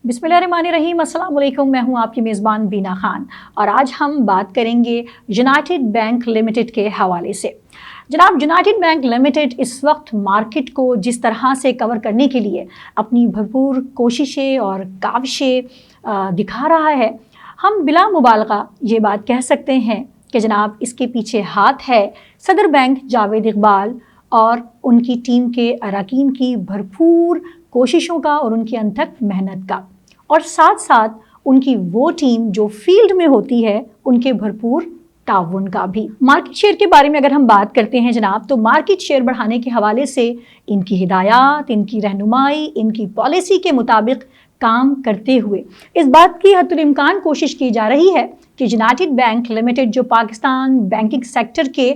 बिस्मिल्लाहिर्रहमानिर्रहीम, अस्सलाम वालेकुम। मैं हूं आपकी मेज़बान बीना खान और आज हम बात करेंगे यूनाइटेड बैंक लिमिटेड के हवाले से। जनाब, यूनाइटेड बैंक लिमिटेड इस वक्त मार्केट को जिस तरह से कवर करने के लिए अपनी भरपूर कोशिशें और काविशें दिखा रहा है, हम बिला मुबालगा ये बात कह सकते हैं कि जनाब इसके पीछे हाथ है सदर बैंक जावेद इकबाल और उनकी टीम के अरकान की भरपूर कोशिशों का और उनकी अनथक मेहनत का, और साथ साथ उनकी वो टीम जो फील्ड में होती है उनके भरपूर ताउन का भी। मार्केट शेयर के बारे में अगर हम बात करते हैं जनाब, तो मार्केट शेयर बढ़ाने के हवाले से इनकी हिदायत, इनकी रहनुमाई, इनकी पॉलिसी के मुताबिक काम करते हुए इस बात की हद्दुल इम्कान कोशिश की जा रही है कि यूनाइटेड बैंक लिमिटेड जो पाकिस्तान बैंकिंग सेक्टर के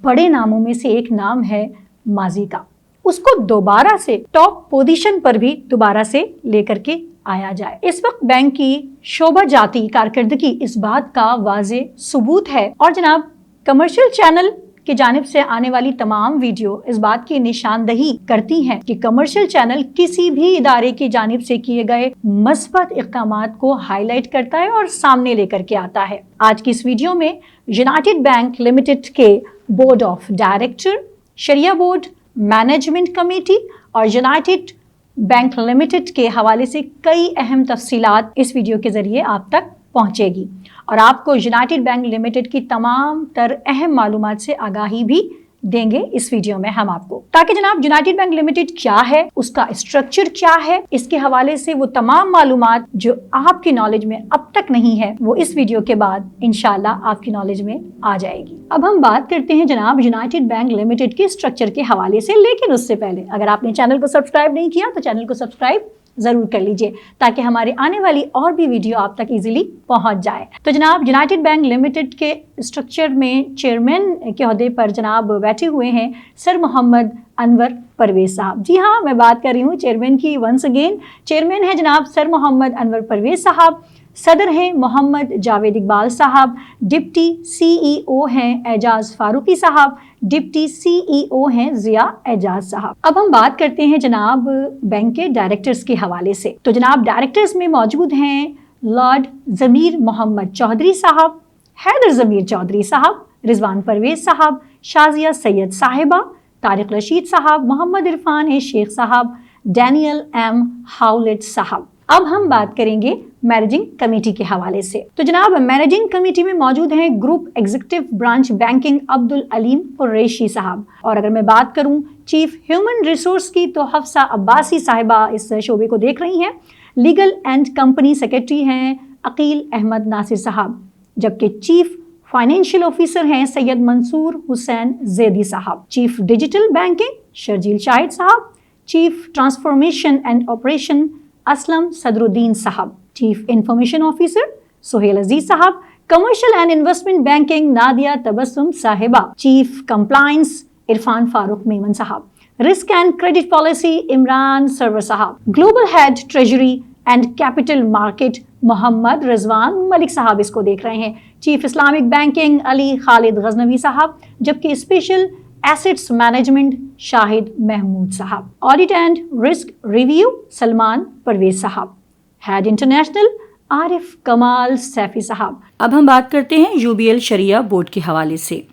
बड़े नामों में से एक नाम है माजी का, उसको दोबारा से टॉप पोजीशन पर भी दोबारा से लेकर के आया जाए। इस वक्त बैंक की शोभा जाती कारकर्दगी इस बात का वाज़े सबूत है, और जनाब कमर्शियल चैनल की जानिब से आने वाली तमाम वीडियो इस बात की निशानदही करती हैं कि कमर्शियल चैनल किसी भी इदारे की जानिब से किए गए मस्बत इक़दामात को हाईलाइट करता है और सामने लेकर के आता है। आज की इस वीडियो में यूनाइटेड बैंक लिमिटेड के बोर्ड ऑफ डायरेक्टर, शरिया बोर्ड, मैनेजमेंट कमेटी और यूनाइटेड बैंक लिमिटेड के हवाले से कई अहम तफसीलात इस वीडियो के ज़रिए आप तक पहुंचेगी और आपको यूनाइटेड बैंक लिमिटेड की तमाम तर अहम मालूमात से आगाही भी देंगे इस वीडियो में हम आपको, ताकि जनाब यूनाइटेड बैंक लिमिटेड क्या है, उसका स्ट्रक्चर क्या है, इसके हवाले से वो तमाम मालूमात जो आपकी नॉलेज में अब तक नहीं है वो इस वीडियो के बाद इंशाल्लाह आपकी नॉलेज में आ जाएगी। अब हम बात करते हैं जनाब यूनाइटेड बैंक लिमिटेड के स्ट्रक्चर के हवाले से, लेकिन उससे पहले अगर आपने चैनल को सब्सक्राइब नहीं किया तो चैनल को सब्सक्राइब ज़रूर कर लीजिए ताकि हमारे आने वाली और भी वीडियो आप तक इजीली पहुंच जाए। तो जनाब यूनाइटेड बैंक लिमिटेड के स्ट्रक्चर में चेयरमैन के ओहदे पर जनाब बैठे हुए हैं सर मोहम्मद अनवर परवेज़ साहब। जी हाँ, मैं बात कर रही हूँ चेयरमैन की। वंस अगेन चेयरमैन है जनाब सर मोहम्मद अनवर परवेज़ साहब, सदर हैं मोहम्मद जावेद इकबाल साहब, डिप्टी CEO हैं एजाज फारूकी साहब, डिप्टी CEO हैं ज़िया एजाज साहब। अब हम बात करते हैं जनाब बैंक के डायरेक्टर्स के हवाले से। तो जनाब डायरेक्टर्स में मौजूद हैं लॉर्ड ज़मीर मोहम्मद चौधरी साहब, हैदर ज़मीर चौधरी साहब, रिजवान परवेज़ साहब, शाजिया सैयद साहिबा, तारिक रशीद साहब, मोहम्मद इरफान शेख साहब, डैनियल M हाउलेट साहब। अब हम बात करेंगे मैनेजिंग कमेटी के हवाले से। तो जनाब मैनेजिंग कमेटी में मौजूद हैं group executive branch banking Abdul Aleem Qureshi साहब, और अगर मैं बात करूं चीफ ह्यूमन रिसोर्स की तो हफ्सा अब्बासी साहिबा इस शोबे को देख रही हैं। लीगल एंड कंपनी सेक्रेटरी हैं अकील अहमद नासिर साहब, जबकि चीफ फाइनेंशियल ऑफिसर हैं Syed Mansoor Hussain Zaidi sahab, chief digital banking Sharjeel Shahid sahab, chief transformation and operation Aslam Sadruddin sahab, chief information officer Sohail Aziz sahab, commercial and investment banking Nadia Tabassum sahiba, chief compliance Irfan Farooq Memon sahab, risk and credit policy Imran Sarwar sahab, global head treasury and capital market Mohammad Rizwan Malik sahab इसको देख रहे हैं, chief Islamic banking Ali Khalid Ghaznavi sahab, जबकि special assets management Shahid Mahmood साहब, audit and risk review Salman Parvez साहब, head international Arif कमाल सैफी साहब। अब हम बात करते हैं UBL शरिया बोर्ड के हवाले से।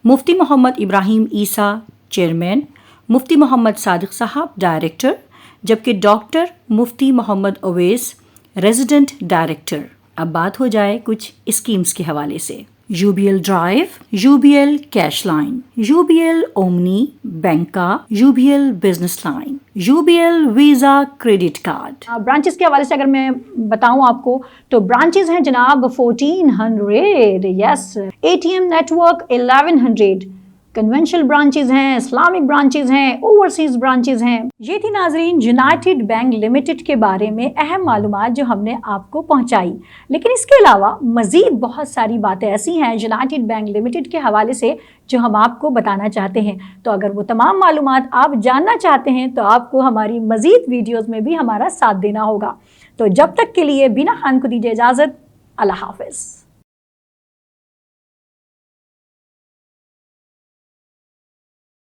मुफ्ती मोहम्मद इब्राहिम ईसा चेयरमैन, मुफ्ती मोहम्मद सादिक साहब डायरेक्टर, जबकि डॉक्टर मुफ्ती मोहम्मद अवैस रेजिडेंट डायरेक्टर। अब बात हो जाए कुछ स्कीम्स के हवाले से। UBL drive, UBL cache line, UBL omni Banca, UBL business line, UBL visa credit card. Branches के हवाले से अगर मैं बताऊं आपको तो ब्रांचेस हैं जनाब 1400, yes, ATM network 1100, conventional branches हैं, इस्लामिक ब्रांचेस हैं, ओवरसीज ब्रांचेस हैं। ये थी नाजरीन यूनाइटेड बैंक लिमिटेड के बारे में अहम मालूमात जो हमने आपको पहुंचाई, लेकिन इसके अलावा मजीद बहुत सारी बातें ऐसी हैं यूनाइटेड बैंक लिमिटेड के हवाले से जो हम आपको बताना चाहते हैं। तो अगर वो तमाम मालूमात आप जानना चाहते हैं तो आपको हमारी मजीद वीडियोज़ में भी हमारा साथ देना होगा। तो जब तक के लिए बीना खान को दीजिए इजाज़त। अल्लाह हाफ़िज़।